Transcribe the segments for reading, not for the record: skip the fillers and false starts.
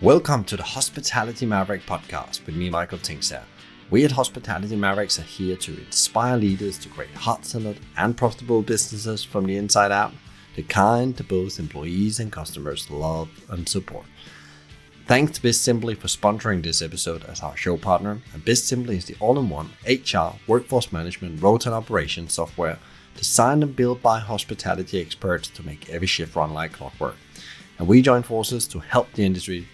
Welcome to the Hospitality Maverick podcast with me, Michael Tingsager. We at Hospitality Mavericks are here to inspire leaders to create heart-centered and profitable businesses from the inside out, the kind that both employees and customers love and support. Thanks to BizSimply for sponsoring this episode as our show partner. And BizSimply is the all-in-one HR, workforce management, rota and operations software designed and built by hospitality experts to make every shift run like clockwork. And we join forces to help the industry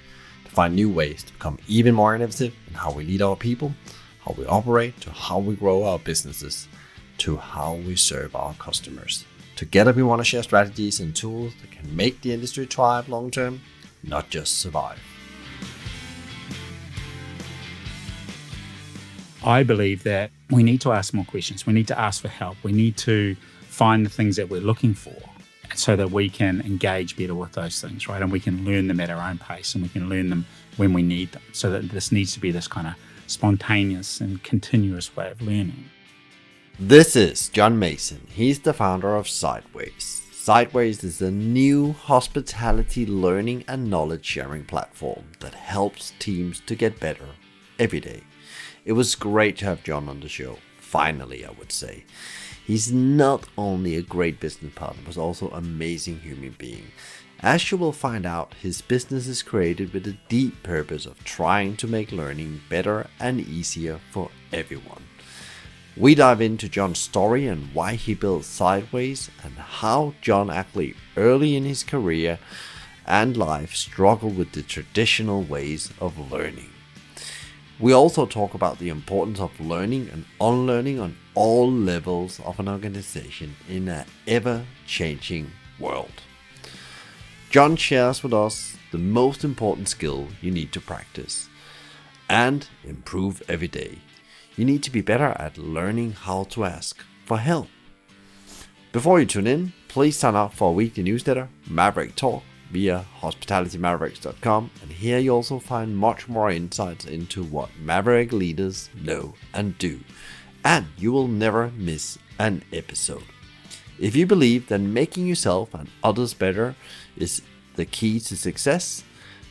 to find new ways to become even more innovative in how we lead our people, how we operate, to how we grow our businesses, to how we serve our customers. Together we want to share strategies and tools that can make the industry thrive long term, not just survive. I believe that we need to ask more questions. We need to ask for help. We need to find the things that we're looking for so that we can engage better with those things, right? And we can learn them at our own pace and we can learn them when we need them. So that this needs to be this kind of spontaneous and continuous way of learning. This is John Mason. He's the founder of Sideways. Sideways is a new hospitality learning and knowledge sharing platform that helps teams to get better every day. It was great to have John on the show. Finally, I would say. He's not only a great business partner, but also an amazing human being. As you will find out, his business is created with a deep purpose of trying to make learning better and easier for everyone. We dive into John's story and why he built Sideways and how John actually early in his career and life struggled with the traditional ways of learning. We also talk about the importance of learning and unlearning on all levels of an organization in an ever-changing world. John shares with us the most important skill you need to practice and improve every day. You need to be better at learning how to ask for help. Before you tune in, please sign up for a weekly newsletter, Maverick Talk, via hospitalitymavericks.com, and here you also find much more insights into what Maverick leaders know and do, and you will never miss an episode. If you believe that making yourself and others better is the key to success,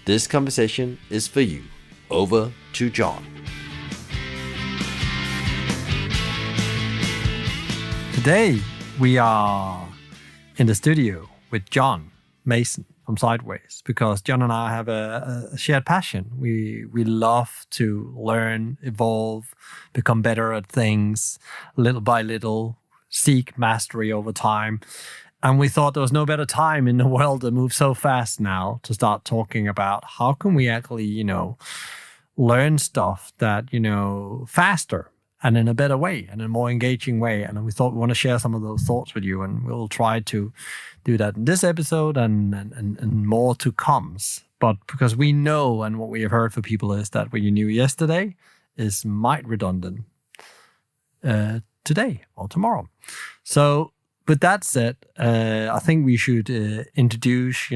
this conversation is for you. Over to John. Today we are in the studio with John Mason from Sideways, because John and I have a shared passion. We love to learn, evolve, become better at things little by little, seek mastery over time. And we thought there was no better time in the world that moves so fast now to start talking about how can we actually, learn stuff that, faster and in a better way and in a more engaging way. And we thought we want to share some of those thoughts with you, and we'll try to do that in this episode and more to comes. But because we know, and what we have heard for people is that what you knew yesterday is might redundant today or tomorrow. So with that said, I think we should introduce,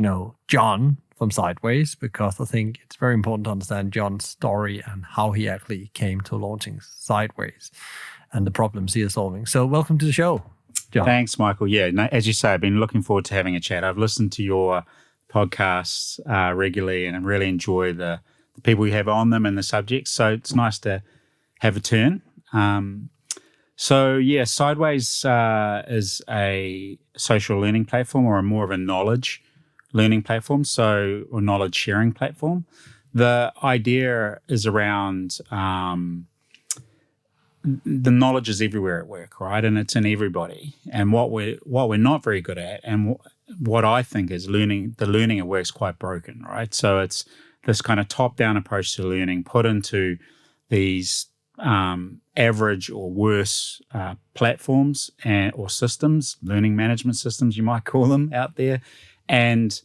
John from Sideways, because I think it's very important to understand John's story and how he actually came to launching Sideways and the problems he is solving. So welcome to the show, John. Thanks, Michael. Yeah, no, as you say, I've been looking forward to having a chat. I've listened to your podcasts regularly, and I really enjoy the people you have on them and the subjects. So it's nice to have a turn. Sideways is a social learning platform, or more of a knowledge learning platform, or knowledge sharing platform. The idea is around the knowledge is everywhere at work, right? And it's in everybody. And what we're not very good at, and what I think is learning at work is quite broken, right? So it's this kind of top-down approach to learning put into these average or worse platforms or systems, learning management systems, you might call them out there. And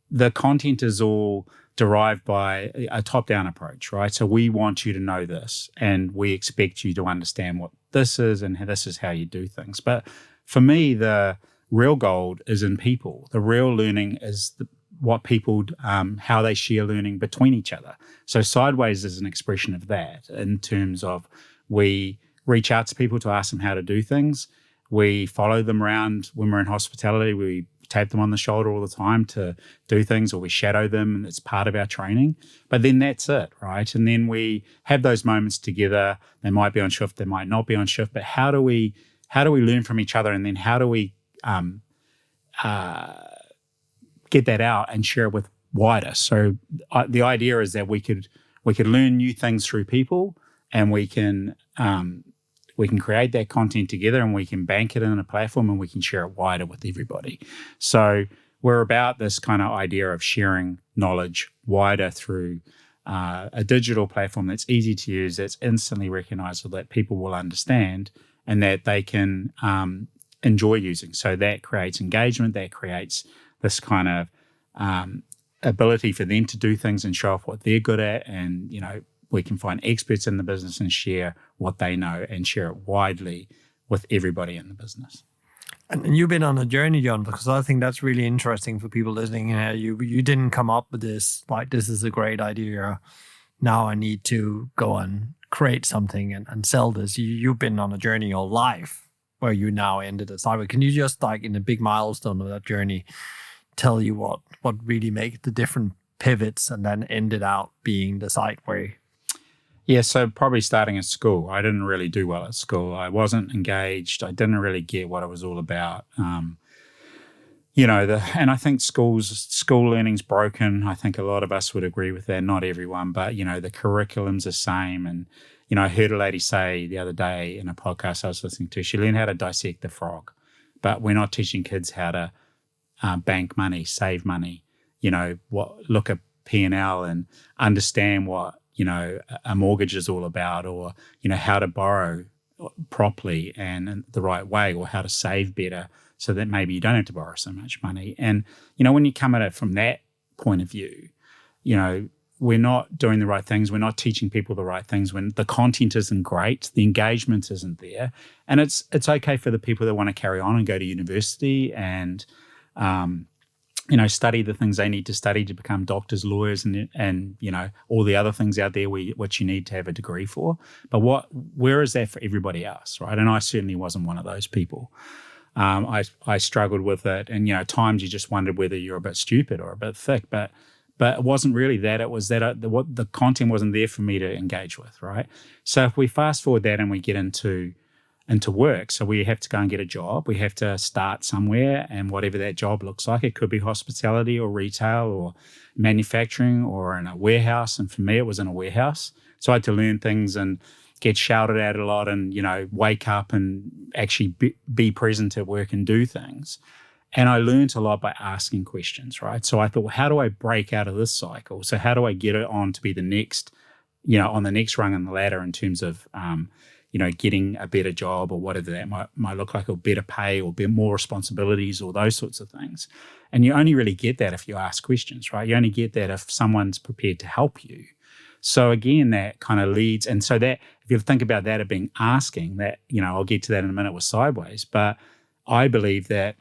the content is all derived by a top-down approach, right? So we want you to know this, and we expect you to understand what this is, and this is how you do things. But for me, the real gold is in people. The real learning is what people, how they share learning between each other. So Sideways is an expression of that, in terms of we reach out to people to ask them how to do things. We follow them around when we're in hospitality. We tap them on the shoulder all the time to do things, or we shadow them, and it's part of our training. But then that's it, right? And then we have those moments together. They might be on shift, they might not be on shift, but how do we learn from each other, and then how do we get that out and share it with wider? So the idea is that we could learn new things through people, and we can create that content together, and we can bank it in a platform, and we can share it wider with everybody. So we're about this kind of idea of sharing knowledge wider through a digital platform that's easy to use, that's instantly recognizable, that people will understand, and that they can enjoy using. So that creates engagement, that creates this kind of ability for them to do things and show off what they're good at. And, we can find experts in the business and share what they know and share it widely with everybody in the business. And you've been on a journey, John, because I think that's really interesting for people listening. You didn't come up with this, like, this is a great idea, now I need to go and create something and sell this. You've been on a journey your life where you now ended at Sideway. Can you just, like, in a big milestone of that journey, tell you what really made the different pivots and then ended out being the Sideway? Yeah, so probably starting at school. I didn't really do well at school. I wasn't engaged. I didn't really get what it was all about. And I think school learning's broken. I think a lot of us would agree with that. Not everyone, but, the curriculum's the same. And, I heard a lady say the other day in a podcast I was listening to, she learned how to dissect the frog, but we're not teaching kids how to bank money, save money, look at P&L and understand what, a mortgage is all about, or, how to borrow properly and in the right way, or how to save better so that maybe you don't have to borrow so much money. And, when you come at it from that point of view, we're not doing the right things. We're not teaching people the right things when the content isn't great, the engagement isn't there. And it's okay for the people that want to carry on and go to university and, study the things they need to study to become doctors, lawyers, and all the other things out there which you need to have a degree for. But where is that for everybody else, right? And I certainly wasn't one of those people. I struggled with it, and at times you just wondered whether you're a bit stupid or a bit thick. But it wasn't really that. It was that the content wasn't there for me to engage with, right? So if we fast forward that and we get into work. So we have to go and get a job. We have to start somewhere, and whatever that job looks like, it could be hospitality or retail or manufacturing or in a warehouse. And for me, it was in a warehouse. So I had to learn things and get shouted at a lot and, wake up and actually be present at work and do things. And I learned a lot by asking questions, right? So I thought, well, how do I break out of this cycle? So how do I get it on to be the next, on the next rung on the ladder in terms of, getting a better job or whatever that might look like, or better pay or more responsibilities or those sorts of things. And you only really get that if you ask questions, right? You only get that if someone's prepared to help you. So again, that kind of leads. And so that, if you think about that as being asking, that, I'll get to that in a minute with Sideways, but I believe that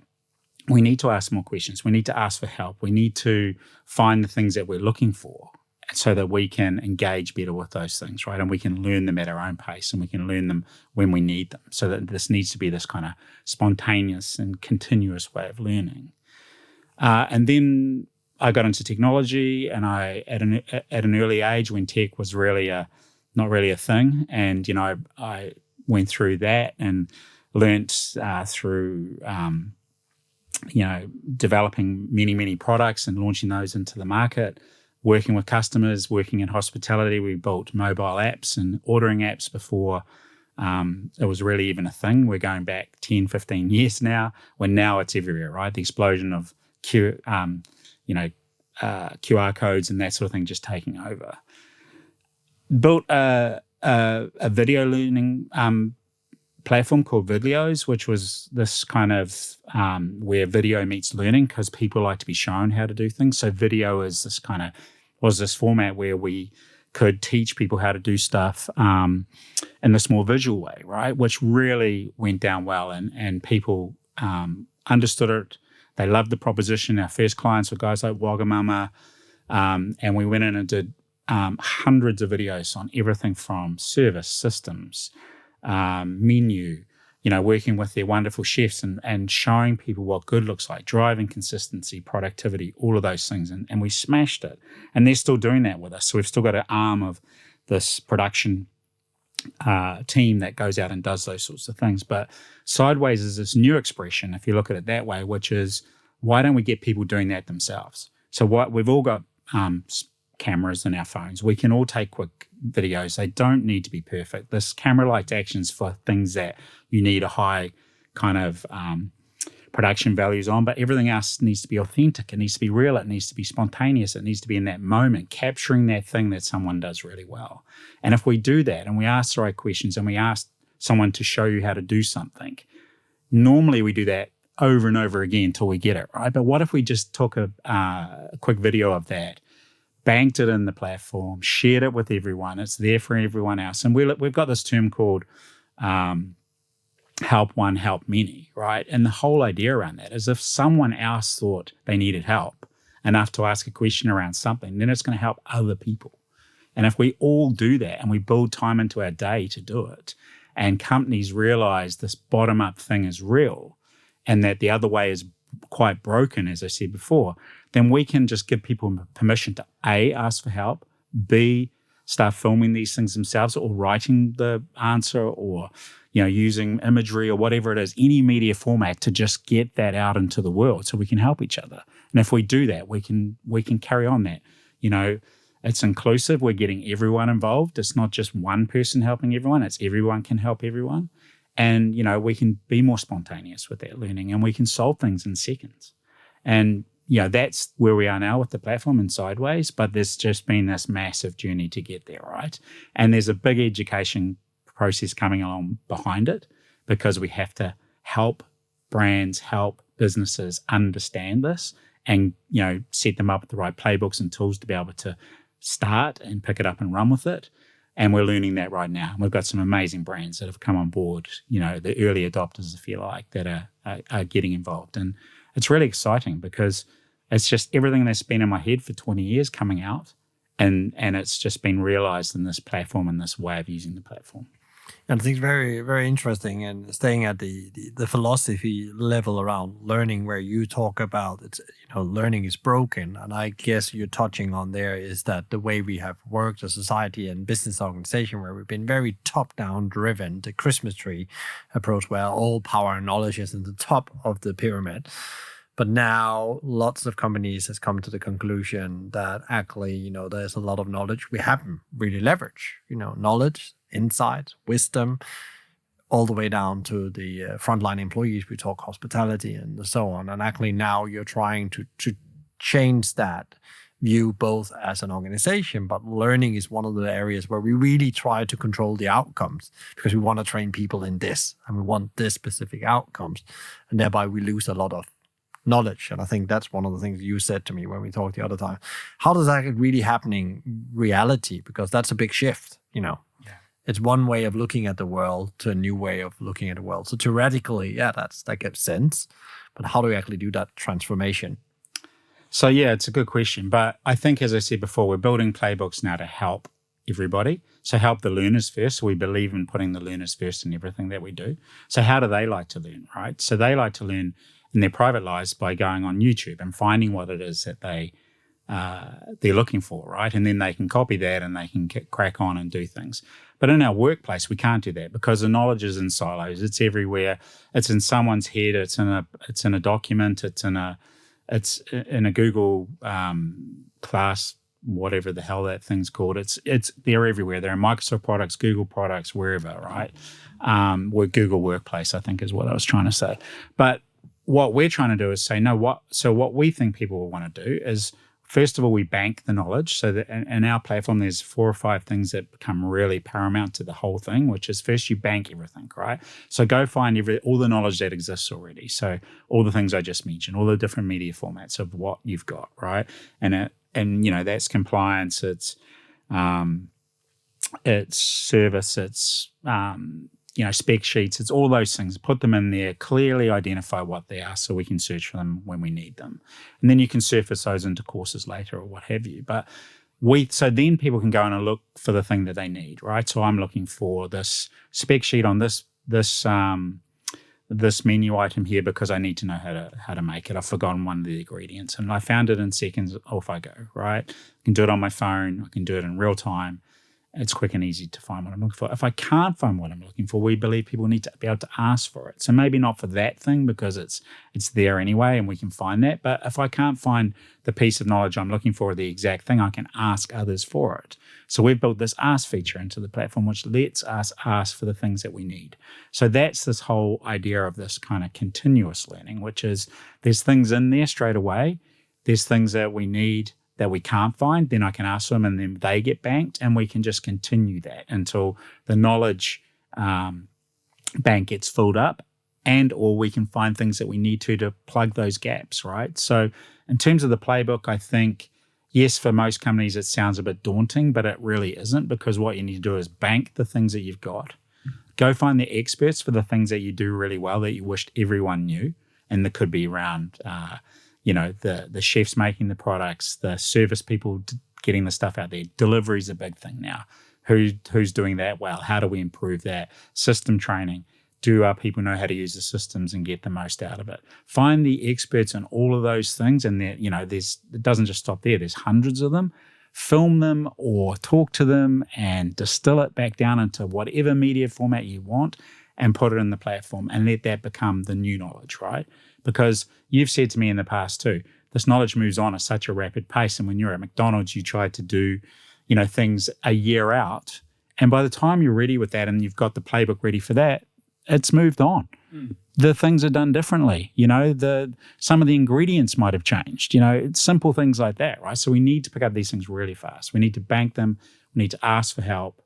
we need to ask more questions. We need to ask for help. We need to find the things that we're looking for, so that we can engage better with those things, right? And we can learn them at our own pace, and we can learn them when we need them. So that this needs to be this kind of spontaneous and continuous way of learning. And then I got into technology, and I at an early age when tech was really not really a thing, and I went through that and learnt through developing many products and launching those into the market. Working with customers, working in hospitality, we built mobile apps and ordering apps before it was really even a thing. We're going back 10, 15 years now, when now it's everywhere, right? The explosion of QR codes and that sort of thing just taking over. Built a video learning platform called Videos, which was this kind of where video meets learning, because people like to be shown how to do things. So video is this format where we could teach people how to do stuff in this more visual way, right? Which really went down well, and people understood it. They loved the proposition. Our first clients were guys like Wagamama, and we went in and did hundreds of videos on everything from service systems, menu, working with their wonderful chefs and showing people what good looks like, driving consistency, productivity, all of those things. And we smashed it. And they're still doing that with us. So we've still got an arm of this production team that goes out and does those sorts of things. But Sideways is this new expression, if you look at it that way, which is, why don't we get people doing that themselves? So we've all got cameras in our phones. We can all take quick videos. They don't need to be perfect. This camera-like action's for things that you need a high kind of production values on, but everything else needs to be authentic. It needs to be real. It needs to be spontaneous. It needs to be in that moment, capturing that thing that someone does really well. And if we do that and we ask the right questions and we ask someone to show you how to do something, normally we do that over and over again until we get it, right? But what if we just took a quick video of that, banked it in the platform, shared it with everyone. It's there for everyone else. And we've got this term called help one, help many, right? And the whole idea around that is if someone else thought they needed help enough to ask a question around something, then it's going to help other people. And if we all do that and we build time into our day to do it, and companies realize this bottom-up thing is real and that the other way is quite broken, as I said before, then we can just give people permission to A, ask for help, B, start filming these things themselves or writing the answer or, using imagery or whatever it is, any media format to just get that out into the world so we can help each other. And if we do that, we can carry on that. It's inclusive. We're getting everyone involved. It's not just one person helping everyone. It's everyone can help everyone. And, we can be more spontaneous with that learning and we can solve things in seconds. And, that's where we are now with the platform and Sideways, but there's just been this massive journey to get there, right? And there's a big education process coming along behind it because we have to help brands, help businesses understand this and, set them up with the right playbooks and tools to be able to start and pick it up and run with it. And we're learning that right now. We've got some amazing brands that have come on board, the early adopters, if you like, that are getting involved. And it's really exciting because it's just everything that's been in my head for 20 years coming out. And it's just been realized in this platform and this way of using the platform. And I think it's very, very interesting and staying at the philosophy level around learning where you talk about it's, learning is broken. And I guess you're touching on there is that the way we have worked as a society and business organization where we've been very top-down driven, the Christmas tree approach where all power and knowledge is in the top of the pyramid. But now lots of companies has come to the conclusion that actually, there's a lot of knowledge we haven't really leveraged, knowledge, insight, wisdom, all the way down to the frontline employees. We talk hospitality and so on. And actually now you're trying to change that view both as an organization, but learning is one of the areas where we really try to control the outcomes because we want to train people in this and we want this specific outcomes. And thereby we lose a lot of knowledge. And I think that's one of the things you said to me when we talked the other time. How does that really happen in reality? Because that's a big shift, Yeah. It's one way of looking at the world to a new way of looking at the world. So theoretically, that gets sense. But how do we actually do that transformation? So it's a good question. But I think, as I said before, we're building playbooks now to help everybody. So help the learners first. So we believe in putting the learners first in everything that we do. So how do they like to learn, right? So they like to learn in their private lives by going on YouTube and finding what it is that they're looking for, right? And then they can copy that and they can crack on and do things. But in our workplace, we can't do that because the knowledge is in silos. It's everywhere. It's in someone's head. It's in a document. It's in a Google class, whatever the hell that thing's called. They're everywhere. They're in Microsoft products, Google products, wherever, right? Google Workplace, I think, is what I was trying to say. But what we're trying to do is say, what we think people will want to do is, first of all, we bank the knowledge. So that in our platform, there's 4 or 5 things that become really paramount to the whole thing, which is first you bank everything, right? So go find all the knowledge that exists already. So all the things I just mentioned, all the different media formats of what you've got, right? And that's compliance, it's service, it's spec sheets, it's all those things. Put them in there, clearly identify what they are so we can search for them when we need them. And then you can surface those into courses later or what have you. But so then people can go in and look for the thing that they need, right? So I'm looking for this spec sheet on this this menu item here because I need to know how to make it. I've forgotten one of the ingredients, and I found it in seconds. Off I go, right? I can do it on my phone. I can do it in real time. It's quick and easy to find what I'm looking for. If I can't find what I'm looking for, we believe people need to be able to ask for it. So maybe not for that thing because it's there anyway and we can find that. But if I can't find the piece of knowledge I'm looking for or the exact thing, I can ask others for it. So we've built this ask feature into the platform, which lets us ask for the things that we need. So that's this whole idea of this kind of continuous learning, which is there's things in there straight away. There's things that we need that we can't find, then I can ask them and then they get banked, and we can just continue that until the knowledge bank gets filled up, and or we can find things that we need to plug those gaps, right? So in terms of the playbook, I think, yes, for most companies it sounds a bit daunting, but it really isn't, because what you need to do is bank the things that you've got. Go find the experts for the things that you do really well that you wished everyone knew, and that could be around the chefs making the products, the service people getting the stuff out there. Delivery is a big thing now. Who's doing that well? How do we improve that? System training. Do our people know how to use the systems and get the most out of it? Find the experts in all of those things, and it doesn't just stop there. There's hundreds of them. Film them or talk to them and distill it back down into whatever media format you want and put it in the platform and let that become the new knowledge, right? Because you've said to me in the past too, this knowledge moves on at such a rapid pace. And when you're at McDonald's, you try to do, things a year out. And by the time you're ready with that and you've got the playbook ready for that, it's moved on. The things are done differently. Some of the ingredients might have changed. It's simple things like that, right? So we need to pick up these things really fast. We need to bank them. We need to ask for help.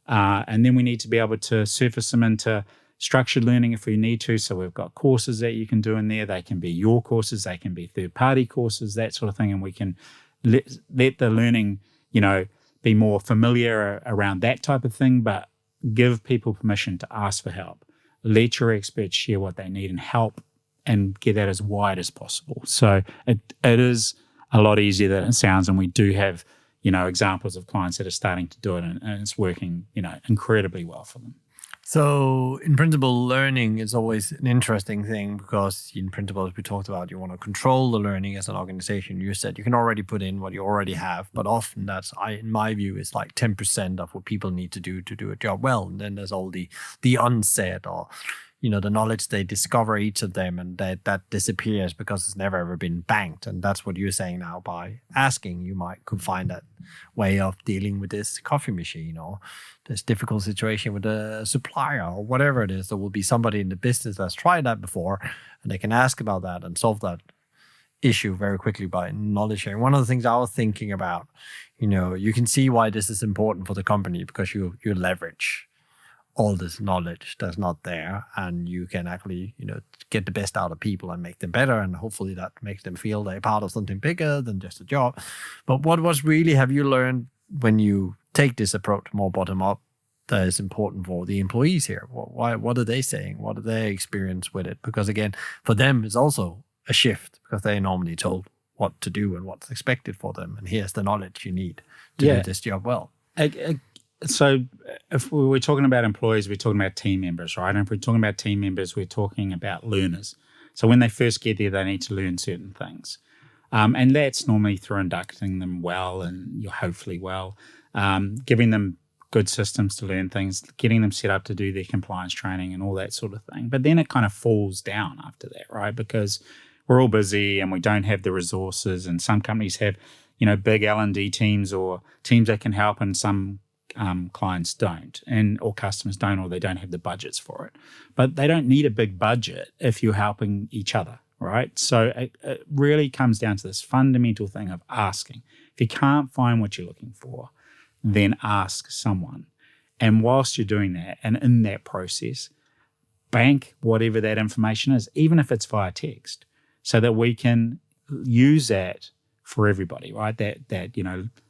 And then we need to be able to surface them into structured learning if we need to. So we've got courses that you can do in there. They can be your courses. They can be third-party courses, that sort of thing. And we can let the learning, be more familiar around that type of thing, but give people permission to ask for help. Let your experts share what they need and help and get that as wide as possible. So it is a lot easier than it sounds. And we do have, examples of clients that are starting to do it, and it's working, incredibly well for them. So in principle, learning is always an interesting thing because in principle, as we talked about, you want to control the learning as an organization. You said you can already put in what you already have, but often in my view, is like 10% of what people need to do a job well. And then there's all the unsaid or, the knowledge they discover each of them, and that disappears because it's never ever been banked. And that's what you're saying now. By asking, you could find that way of dealing with this coffee machine or this difficult situation with a supplier or whatever it is. There will be somebody in the business that's tried that before, and they can ask about that and solve that issue very quickly by knowledge sharing. One of the things I was thinking about, you can see why this is important for the company, because you leverage all this knowledge that's not there, and you can actually, get the best out of people and make them better, and hopefully that makes them feel they're part of something bigger than just a job. But what have you learned when you take this approach more bottom up that is important for the employees here? What are they saying? What are their experience with it? Because again, for them, it's also a shift because they're normally told what to do and what's expected for them, and here's the knowledge you need to do this job well. So if we're talking about employees, we're talking about team members, right? And if we're talking about team members, we're talking about learners. So when they first get there, they need to learn certain things. And that's normally through inducting them well, and you're hopefully well, giving them good systems to learn things, getting them set up to do their compliance training and all that sort of thing. But then it kind of falls down after that, right? Because we're all busy and we don't have the resources, and some companies have, big L&D teams or teams that can help, and some clients don't, or customers don't, or they don't have the budgets for it. But they don't need a big budget if you're helping each other, right? So it really comes down to this fundamental thing of asking. If you can't find what you're looking for, then ask someone. And whilst you're doing that, and in that process, bank whatever that information is, even if it's via text, so that we can use that for everybody, right? That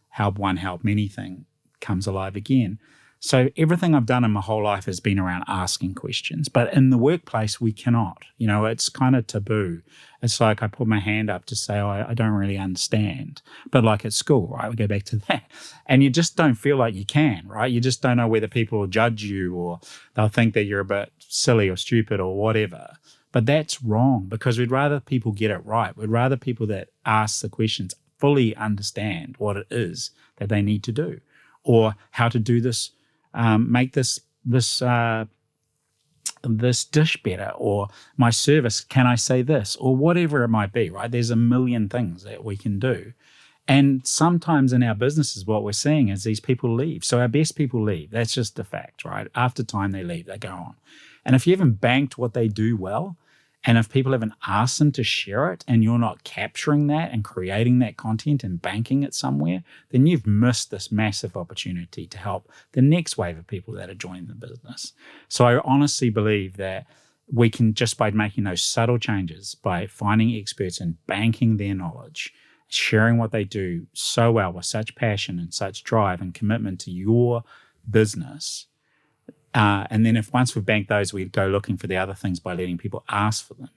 help one, help many thing comes alive again. So everything I've done in my whole life has been around asking questions. But in the workplace, we cannot. It's kind of taboo. It's like I put my hand up to say, I don't really understand. But like at school, right, we go back to that. And you just don't feel like you can, right? You just don't know whether people will judge you or they'll think that you're a bit silly or stupid or whatever. But that's wrong, because we'd rather people get it right. We'd rather people that ask the questions fully understand what it is that they need to do, or how to do this, make this dish better, or my service, can I say this, or whatever it might be, right? There's a million things that we can do. And sometimes in our businesses, what we're seeing is these people leave. So our best people leave. That's just a fact, right? After time, they leave, they go on. And if you haven't banked what they do well, and if people haven't asked them to share it, and you're not capturing that and creating that content and banking it somewhere, then you've missed this massive opportunity to help the next wave of people that are joining the business. So I honestly believe that we can, just by making those subtle changes, by finding experts and banking their knowledge, sharing what they do so well with such passion and such drive and commitment to your business. And then once we've banked those, we go looking for the other things by letting people ask for them.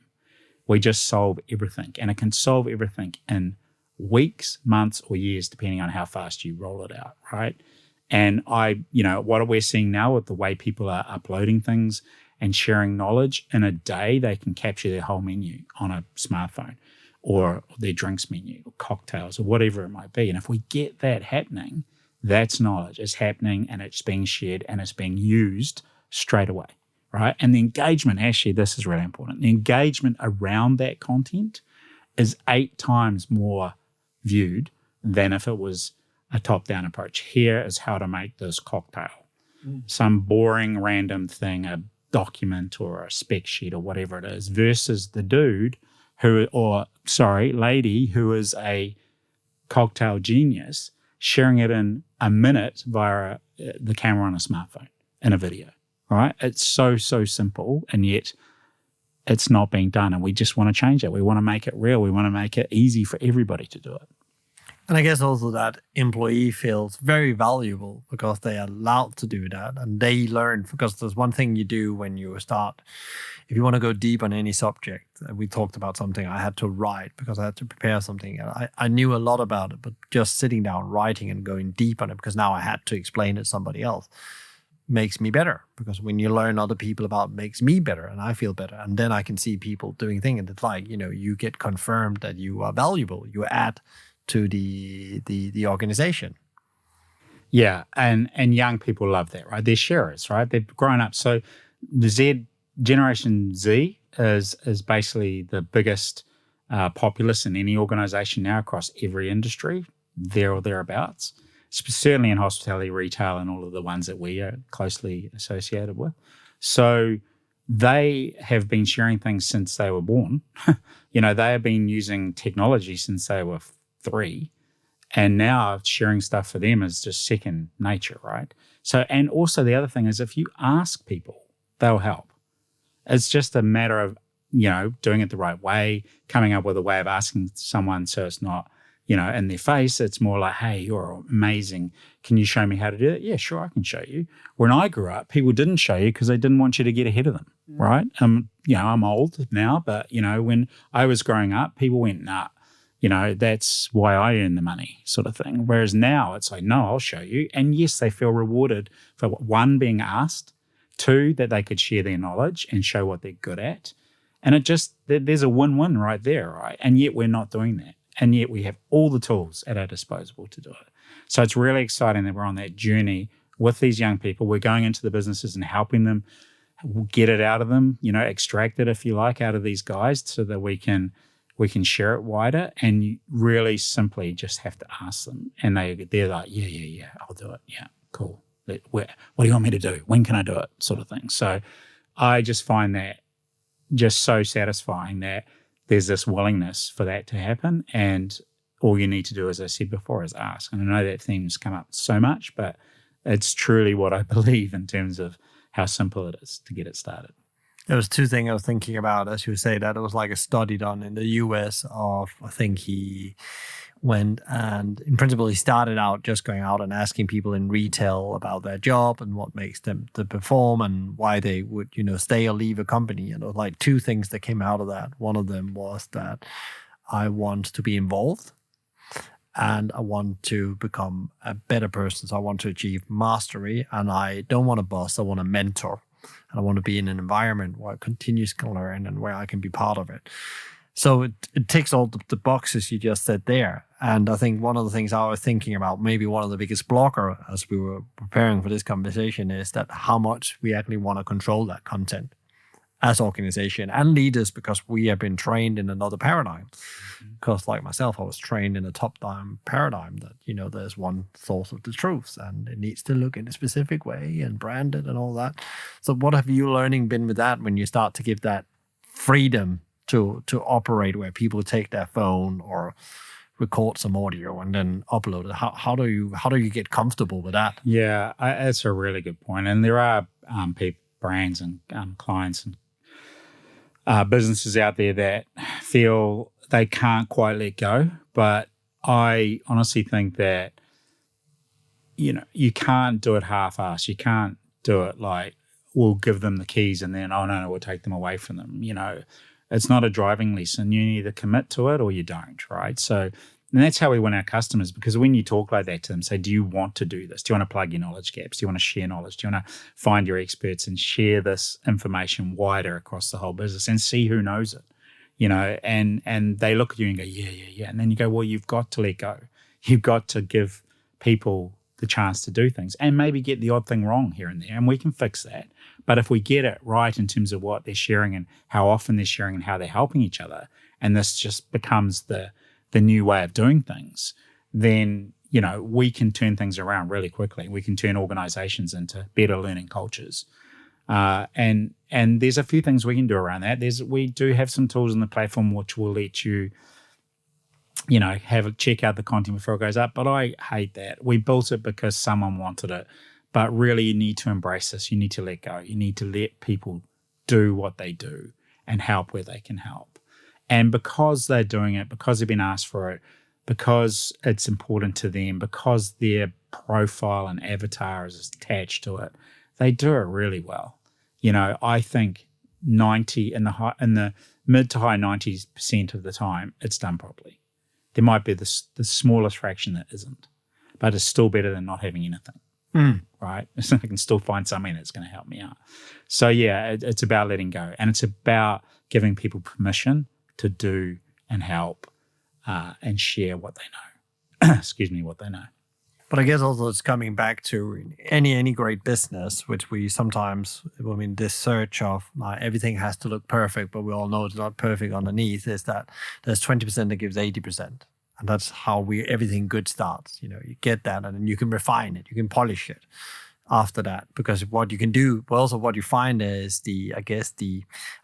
We just solve everything. And it can solve everything in weeks, months, or years, depending on how fast you roll it out, right? And what we're seeing now with the way people are uploading things and sharing knowledge, in a day, they can capture their whole menu on a smartphone, or their drinks menu, or cocktails, or whatever it might be. And if we get that happening, that's knowledge. It's happening, and it's being shared, and it's being used straight away, right? And the engagement, actually, this is really important. The engagement around that content is 8 times more viewed than if it was a top-down approach. Here is how to make this cocktail. Some boring random thing, a document or a spec sheet or whatever it is, versus the dude lady who is a cocktail genius, sharing it in a minute via the camera on a smartphone in a video, right? It's so simple, and yet it's not being done. And we just want to change it. We want to make it real. We want to make it easy for everybody to do it. And I guess also that employee feels very valuable because they are allowed to do that, and they learn, because there's one thing you do when you start, if you want to go deep on any subject. We talked about something I had to write because I had to prepare something. I knew a lot about it, but just sitting down, writing and going deep on it, because now I had to explain it to somebody else, makes me better. Because when you learn other people about, makes me better, and I feel better. And then I can see people doing things, and it's like, you get confirmed that you are valuable. You add to the organization. Yeah, and young people love that, right? They're sharers, right? They've grown up. So the Generation Z is basically the biggest populace in any organization now across every industry, there or thereabouts. Certainly in hospitality, retail, and all of the ones that we are closely associated with. So they have been sharing things since they were born. They have been using technology since they were 3, and now sharing stuff for them is just second nature, right? So, and also the other thing is, if you ask people, they'll help. It's just a matter of, doing it the right way, coming up with a way of asking someone so it's not, in their face. It's more like, hey, you're amazing. Can you show me how to do it? Yeah, sure, I can show you. When I grew up, people didn't show you because they didn't want you to get ahead of them, right? I'm old now, but, when I was growing up, people went, nah, that's why I earn the money, sort of thing. Whereas now it's like, no, I'll show you. And yes, they feel rewarded for, 1, being asked, 2, that they could share their knowledge and show what they're good at. And there's a win-win right there, right? And yet we're not doing that. And yet we have all the tools at our disposal to do it. So it's really exciting that we're on that journey with these young people. We're going into the businesses and helping them get it out of them, extract it, if you like, out of these guys, so that we can share it wider. And you really simply just have to ask them. And they're like, yeah, I'll do it. Yeah, cool. What do you want me to do? When can I do it? Sort of thing. So I just find that just so satisfying that there's this willingness for that to happen. And all you need to do, as I said before, is ask. And I know that theme's come up so much, but it's truly what I believe in terms of how simple it is to get it started. There was 2 things I was thinking about as you say that. It was like a study done in the US of, I think went and in principle he started out just going out and asking people in retail about their job and what makes them to perform and why they would stay or leave a company. And there were like two things that came out of that. One of them was that I want to be involved and I want to become a better person. So I want to achieve mastery, and I don't want a boss, I want a mentor, and I want to be in an environment where I continuously learn and where I can be part of it. So it ticks all the boxes you just said there. And I think one of the things I was thinking about, maybe one of the biggest blocker as we were preparing for this conversation, is that how much we actually want to control that content as organization and leaders, because we have been trained in another paradigm. Because like myself, I was trained in a top-down paradigm that, there's one source of the truth and it needs to look in a specific way and branded and all that. So what have you learning been with that when you start to give that freedom to operate, where people take their phone or record some audio and then upload it? How do you get comfortable with that? Yeah, that's a really good point. And there are brands and clients and businesses out there that feel they can't quite let go. But I honestly think that, you can't do it half-assed. You can't do it like, we'll give them the keys and then, oh, no, we'll take them away from them. It's not a driving lesson. You either commit to it or you don't, right? So, and that's how we win our customers, because when you talk like that to them, say, do you want to do this? Do you want to plug your knowledge gaps? Do you want to share knowledge? Do you want to find your experts and share this information wider across the whole business and see who knows it? And they look at you and go, yeah. And then you go, well, you've got to let go. You've got to give people the chance to do things and maybe get the odd thing wrong here and there. And we can fix that. But if we get it right in terms of what they're sharing and how often they're sharing and how they're helping each other, and this just becomes the new way of doing things, then, we can turn things around really quickly. We can turn organizations into better learning cultures. And there's a few things we can do around that. We do have some tools in the platform which will let you, check out the content before it goes up. But I hate that. We built it because someone wanted it. But really, you need to embrace this. You need to let go. You need to let people do what they do and help where they can help. And because they're doing it, because they've been asked for it, because it's important to them, because their profile and avatar is attached to it, they do it really well. I think 90 in the mid to high 90% of the time, it's done properly. There might be the smallest fraction that isn't, but it's still better than not having anything. Right? So I can still find something that's going to help me out. So yeah, it's about letting go, and it's about giving people permission to do and help and share what they know. Excuse me, what they know. But I guess also it's coming back to any great business, which we sometimes, this search of everything has to look perfect, but we all know it's not perfect underneath, is that there's 20% that gives 80%. And that's how everything good starts. You get that, and then you can refine it, you can polish it after that. Because what you can do, but also what you find is I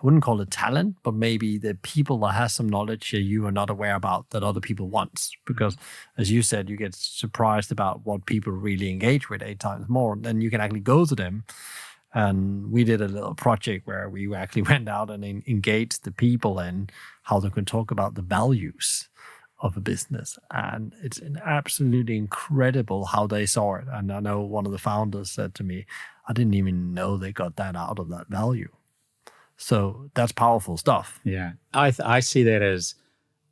wouldn't call it talent, but maybe the people that has some knowledge that you are not aware about that other people want. Because as you said, you get surprised about what people really engage with 8 times more. Then you can actually go to them. And we did a little project where we actually went out and engaged the people in how they can talk about the values of a business, and it's absolutely incredible how they saw it. And I know one of the founders said to me, I didn't even know they got that out of that value. So that's powerful stuff. Yeah, I see that as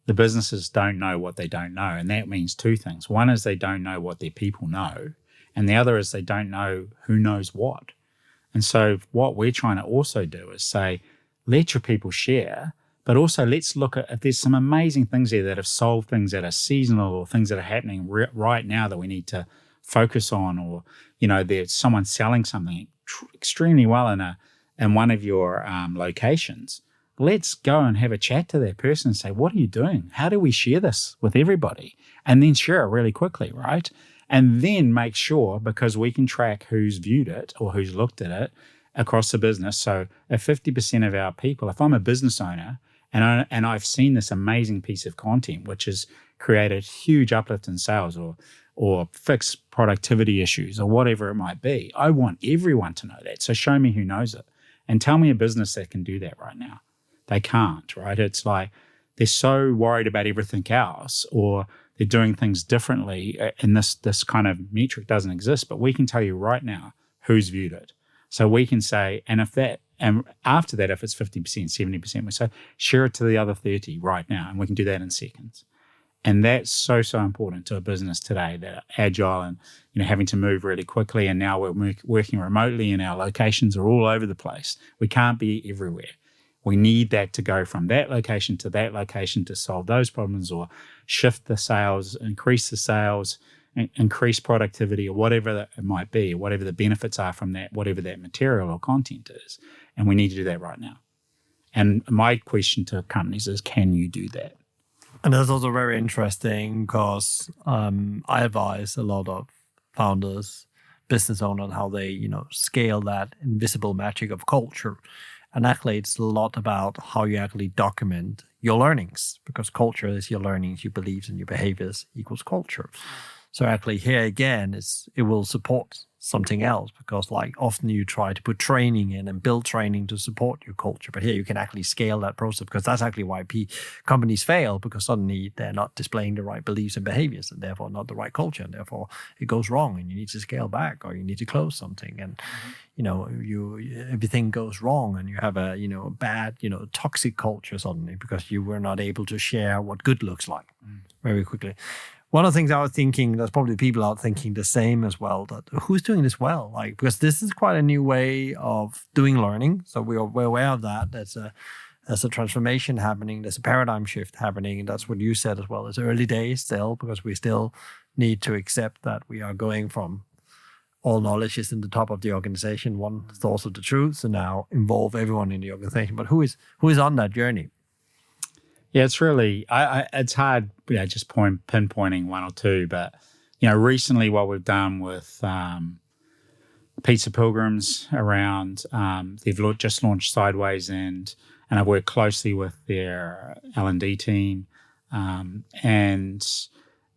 the businesses don't know what they don't know, and that means two things. One is they don't know what their people know, and the other is they don't know who knows what. And so what we're trying to also do is say, let your people share, but also let's look at if there's some amazing things there that have solved things that are seasonal or things that are happening right now that we need to focus on, or, there's someone selling something extremely well in one of your locations. Let's go and have a chat to that person and say, what are you doing? How do we share this with everybody? And then share it really quickly, right? And then make sure, because we can track who's viewed it or who's looked at it across the business. So if 50% of our people, if I'm a business owner, and I've seen this amazing piece of content which has created huge uplift in sales or fixed productivity issues or whatever it might be, I want everyone to know that. So show me who knows it, and tell me a business that can do that right now. They can't, right? It's like they're so worried about everything else, or they're doing things differently, and this kind of metric doesn't exist, but we can tell you right now who's viewed it. So we can say, and after that, if it's 50%, 70%, we say, share it to the other 30 right now, and we can do that in seconds. And that's so important to a business today that are agile and having to move really quickly. And now we're working remotely, and our locations are all over the place. We can't be everywhere. We need that to go from that location to solve those problems, or shift the sales, increase the sales, increase productivity, or whatever it might be, or whatever the benefits are from that, whatever that material or content is. And we need to do that right now. And my question to companies is, can you do that? And that's also very interesting because I advise a lot of founders, business owners, how they, scale that invisible magic of culture. And actually, it's a lot about how you actually document your learnings, because culture is your learnings, your beliefs, and your behaviors equals culture. So actually here again, it will support something else, because like often you try to put training in and build training to support your culture. But here you can actually scale that process, because that's actually why companies fail, because suddenly they're not displaying the right beliefs and behaviors, and therefore not the right culture. And therefore it goes wrong, and you need to scale back, or you need to close something. And, everything goes wrong, and you have a bad, toxic culture suddenly, because you were not able to share what good looks like very quickly. One of the things I was thinking, there's probably people out thinking the same as well, that who's doing this well? Like, because this is quite a new way of doing learning. So we're aware of that. There's a transformation happening. There's a paradigm shift happening. And that's what you said as well. It's early days still, because we still need to accept that we are going from all knowledge is in the top of the organization, one source of the truth, and now involve everyone in the organization. But who is on that journey? Yeah, it's really, it's hard, just pinpointing one or two. But, recently what we've done with Pizza Pilgrims around, they've just launched Sideways, and I've worked closely with their L&D team. And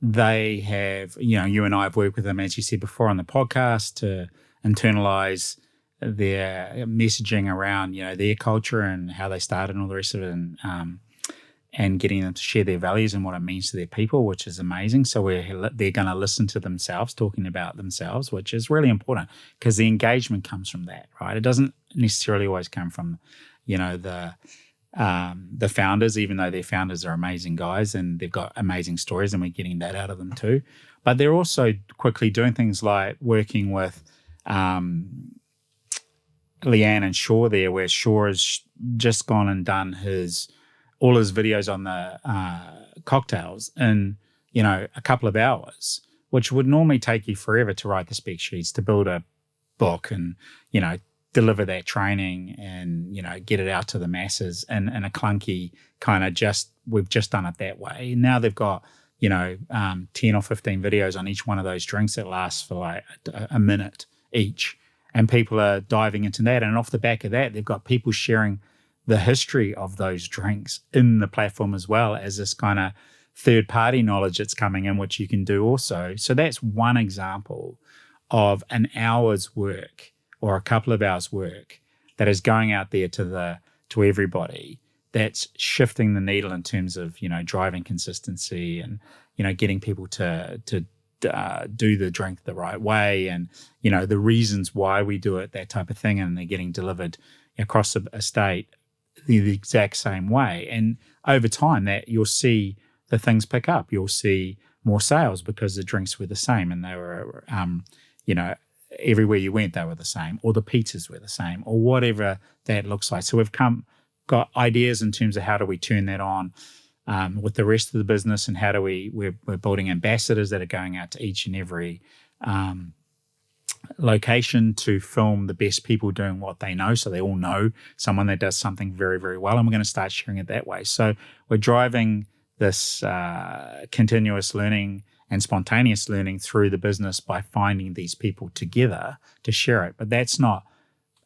they have, you and I have worked with them, as you said before on the podcast, to internalize their messaging around, their culture and how they started and all the rest of it. And getting them to share their values and what it means to their people, which is amazing. So they're going to listen to themselves, talking about themselves, which is really important, because the engagement comes from that, right? It doesn't necessarily always come from, the founders, even though their founders are amazing guys and they've got amazing stories, and we're getting that out of them too. But they're also quickly doing things like working with Leanne and Shaw there, where Shaw has just gone and done all his videos on the cocktails in, a couple of hours, which would normally take you forever to write the spec sheets, to build a book and, deliver that training and, get it out to the masses in a clunky kind of we've just done it that way. And now they've got, 10 or 15 videos on each one of those drinks that lasts for like a minute each. And people are diving into that. And off the back of that, they've got people sharing the history of those drinks in the platform, as well as this kind of third-party knowledge that's coming in, which you can do also. So that's one example of an hour's work or a couple of hours' work that is going out there to everybody, that's shifting the needle in terms of, driving consistency and, getting people to do the drink the right way, and, the reasons why we do it, that type of thing, and they're getting delivered across a state the exact same way. And over time, that you'll see the things pick up. You'll see more sales because the drinks were the same, and they were, everywhere you went, they were the same, or the pizzas were the same, or whatever that looks like. So we've got ideas in terms of how do we turn that on with the rest of the business, and how do we're building ambassadors that are going out to each and every location to film the best people doing what they know, so they all know someone that does something very, very well, and we're going to start sharing it that way. So we're driving this continuous learning and spontaneous learning through the business by finding these people together to share it. But that's not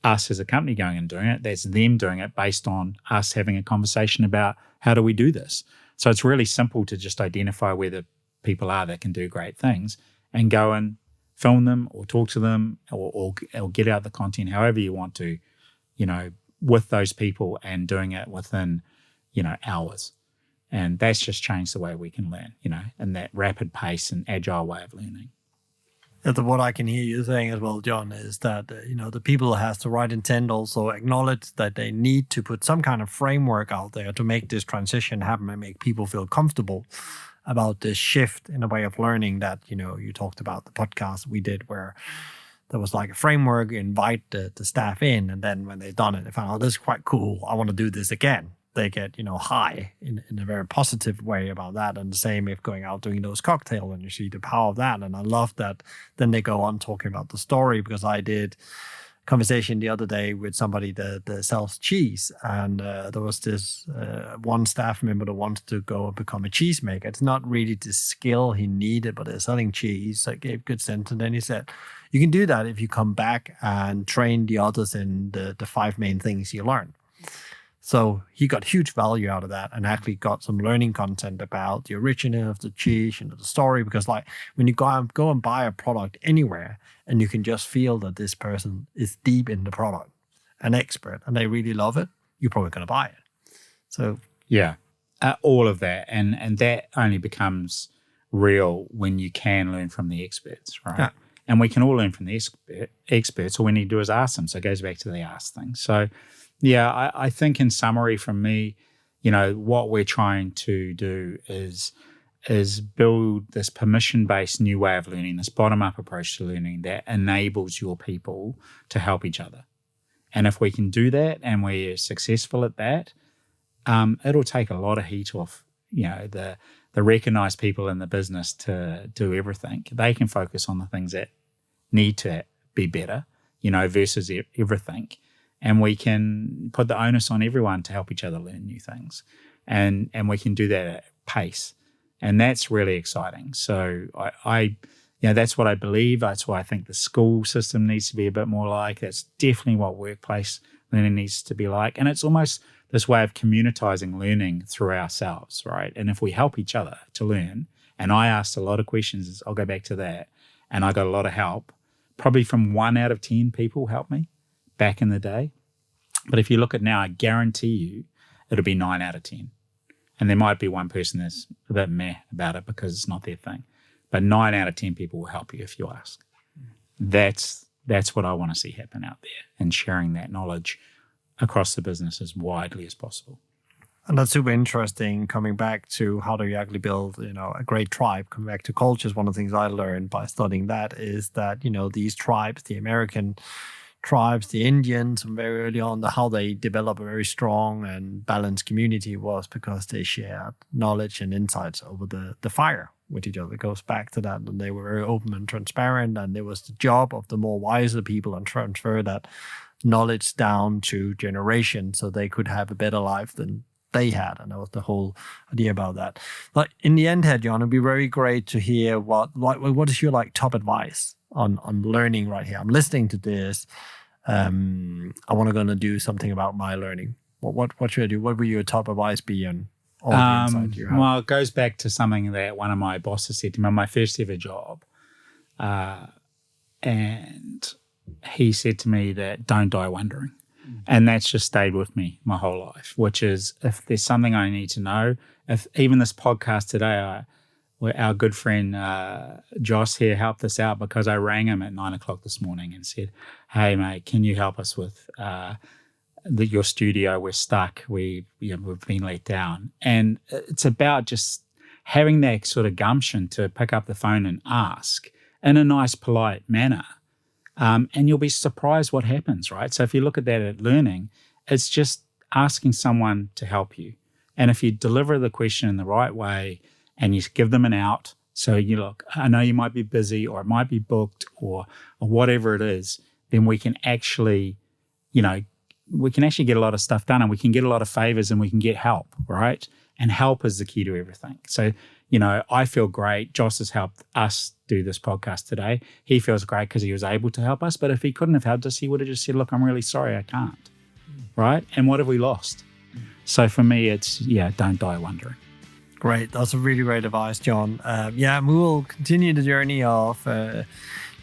us as a company going and doing it, that's them doing it based on us having a conversation about how do we do this. So it's really simple to just identify where the people are that can do great things and go and film them or talk to them or get out the content however you want to, with those people, and doing it within, hours. And that's just changed the way we can learn, in that rapid pace and agile way of learning. What I can hear you saying as well, John, is that, the people who has the right intent also acknowledge that they need to put some kind of framework out there to make this transition happen and make people feel comfortable about this shift in a way of learning that, you talked about the podcast we did where there was like a framework, you invite the staff in, and then when they've done it, they found, oh, this is quite cool. I want to do this again. They get, high in a very positive way about that. And the same if going out doing those cocktails and you see the power of that. And I love that. Then they go on talking about the story, because I did a conversation the other day with somebody that sells cheese. And there was this one staff member that wanted to go and become a cheesemaker. It's not really the skill he needed, but they're selling cheese. So it gave good sense. And then he said, you can do that if you come back and train the others in the 5 main things you learn. So he got huge value out of that and actually got some learning content about the origin of the cheese and the story. Because like when you go and buy a product anywhere and you can just feel that this person is deep in the product, an expert, and they really love it, you're probably going to buy it. So yeah, all of that. And that only becomes real when you can learn from the experts, right? Yeah. And we can all learn from the experts. All we need to do is ask them. So it goes back to the ask thing. So yeah, I think in summary from me, what we're trying to do is build this permission-based new way of learning, this bottom-up approach to learning that enables your people to help each other. And if we can do that and we're successful at that, it'll take a lot of heat off, the recognized people in the business to do everything. They can focus on the things that need to be better, versus everything. And we can put the onus on everyone to help each other learn new things. And we can do that at pace. And that's really exciting. So I that's what I believe. That's what I think the school system needs to be a bit more like. That's definitely what workplace learning needs to be like. And it's almost this way of communitizing learning through ourselves, right? And if we help each other to learn, and I asked a lot of questions, I'll go back to that, and I got a lot of help. Probably from 1 out of 10 people helped me back in the day. But if you look at now, I guarantee you it'll be 9 out of 10. And there might be one person that's a bit meh about it because it's not their thing. But 9 out of 10 people will help you if you ask. That's what I want to see happen out there, and sharing that knowledge across the business as widely as possible. And that's super interesting, coming back to how do you actually build, a great tribe. Coming back to cultures, one of the things I learned by studying that is that, these tribes, the American tribes, the Indians, very early on, how they develop a very strong and balanced community was because they shared knowledge and insights over the fire with each other. It goes back to that, and they were very open and transparent, and it was the job of the more wiser people and transfer that knowledge down to generations so they could have a better life than they had. And that was the whole idea about that. But in the end here, John, it'd be very great to hear what is your top advice on learning right here. I'm listening to this. I want to go and do something about my learning. What should I do? What would your top advice be on all the insight you have? Well, it goes back to something that one of my bosses said to me on my first ever job. And he said to me that don't die wondering. And that's just stayed with me my whole life, which is if there's something I need to know, if even this podcast today, our good friend Joss here helped us out because I rang him at 9 o'clock this morning and said, hey, mate, can you help us with your studio? We're stuck. We've been let down. And it's about just having that sort of gumption to pick up the phone and ask in a nice, polite manner. And you'll be surprised what happens, right? So if you look at that at learning, it's just asking someone to help you. And if you deliver the question in the right way and you give them an out, so you look, I know you might be busy or it might be booked or whatever it is, then we can actually, get a lot of stuff done, and we can get a lot of favors, and we can get help, right? And help is the key to everything. So, I feel great. Joss has helped us do this podcast today. He feels great because he was able to help us. But if he couldn't have helped us, he would have just said, look, I'm really sorry, I can't. Right? And what have we lost? So for me, it's, don't die wondering. Great. That's a really great advice, John. We will continue the journey of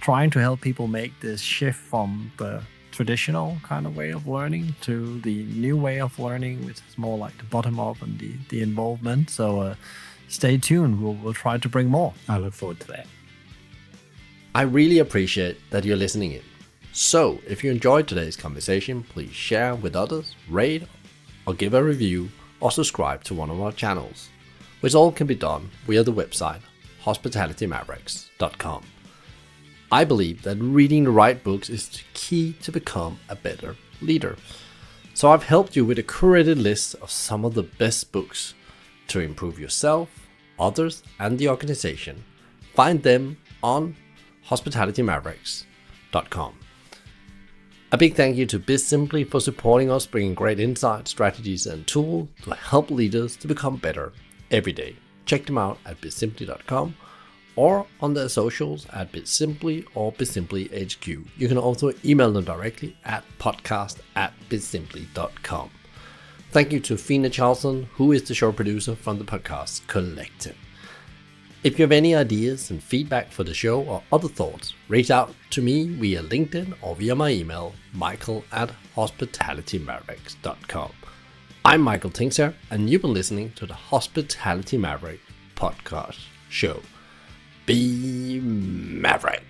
trying to help people make this shift from the traditional kind of way of learning to the new way of learning, which is more like the bottom up and the involvement. So stay tuned. We'll try to bring more. I look forward to that. I really appreciate that you're listening in. So, if you enjoyed today's conversation, please share with others, rate or give a review, or subscribe to one of our channels, which all can be done via the website hospitalitymavericks.com. I believe that reading the right books is the key to become a better leader. So I've helped you with a curated list of some of the best books to improve yourself, others, and the organization. Find them on hospitalitymavericks.com. A big thank you to BizSimply for supporting us, bringing great insights, strategies, and tools to help leaders to become better every day. Check them out at bizsimply.com or on their socials at BizSimply or BizSimplyHQ. You can also email them directly at podcast@bizsimply.com. Thank you to Fina Charlson, who is the show producer from the Podcast Collective. If you have any ideas and feedback for the show or other thoughts, reach out to me via LinkedIn or via my email, michael@hospitalitymavericks.com. I'm Michael Tingsher, and you've been listening to the Hospitality Maverick podcast show. Be Maverick.